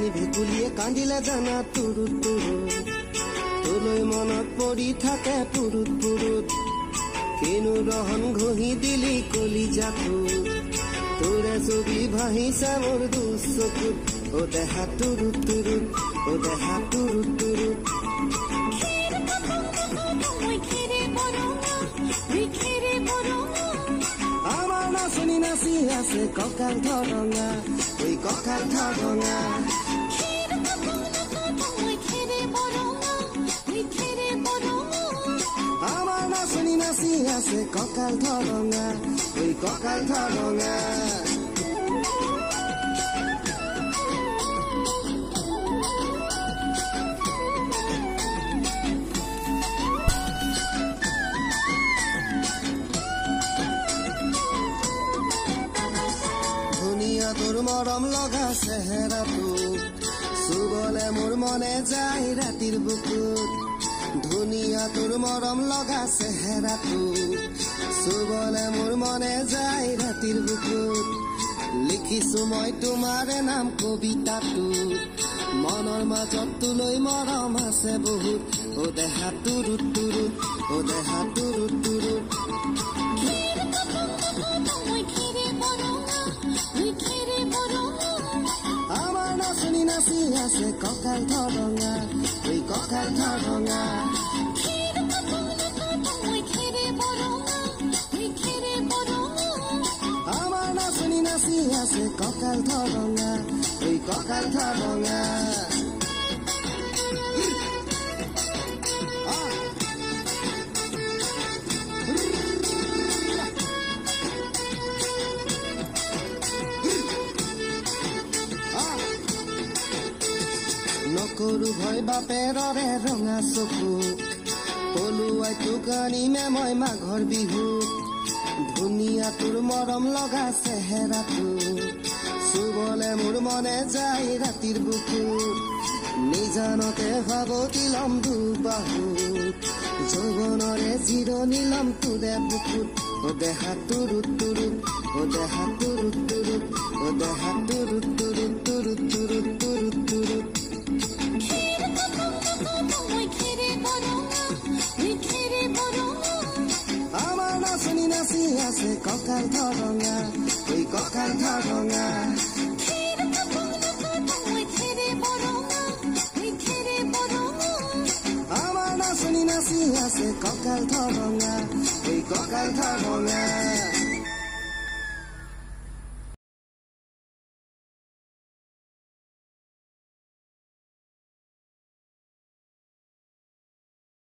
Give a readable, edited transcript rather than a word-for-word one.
ৰাণী ভেকুলীয়ে কান্দিলে জানা তুৰুত তুৰুত তোলৈ মনত পৰি থাকে পুৰুত পুৰুত কিনো ৰহন ঘঁহি দিলি কলিজাটো তোৰে ছবি ভাহিছে মোৰ দুচকুত ও দেহা তুৰুত তুৰুত ও দেহা তুৰুত তুৰুত আমাৰ নাচনি নাচি আছে কঁকাল ধৰঙা ঐ কঁকাল ধৰঙা আমাৰ নাচনি নাচি আছে কঁকাল ধৰঙা ঐ কঁকাল ধৰঙা তোৰ মৰম লগা চেহেৰাটো চুবলে মোৰ মনে যায় ৰাতিৰ বুকুত ধুনীয়া তোৰ মৰম লগা চেহেৰাটো চুবলে মোৰ মনে যায় ৰাতিৰ বুকুত লিখিছো মই তোমাৰে নাম কবিতাটো মনৰ মাজত তোলৈ মৰম আছে বহুত ও দেহা তুৰুত তুৰুত ও দেহা তুৰুত তুৰুত আমাৰ নাচনি নাচি আছে কঁকাল ধৰঙা ঐ কঁকাল ধৰঙা আমাৰ নাচনি নাচি আছে কঁকাল ধৰঙা ঐ কঁকাল ধৰঙা নকৰো ভয় বাপেৰৰে ৰঙা চকু পলুৱাই তোক আনিমে মই মাঘৰ বিহু ধুনীয়া তোৰ মৰম লগা চেহেৰাটো চুবলে মোৰ মনে যায় ৰাতিৰ বুকু নিজানতে ভাবতি লম দুবাহু যৌৱনৰে জিৰণি লম তোৰে বুকুত ও দেহা তুৰুত তুৰুত ও দেহা তুৰুত তুৰুত ও দেহা তুৰুত তুৰুত তুৰুত তুৰুত তুৰুত তুৰুত আমাৰ নাচনি নাচি আছে কঁকাল ধৰঙা ঐ কঁকাল ধৰঙা আমাৰ নাচনি নাচি আছে কঁকাল ধৰঙা ঐ কঁকাল ধৰঙা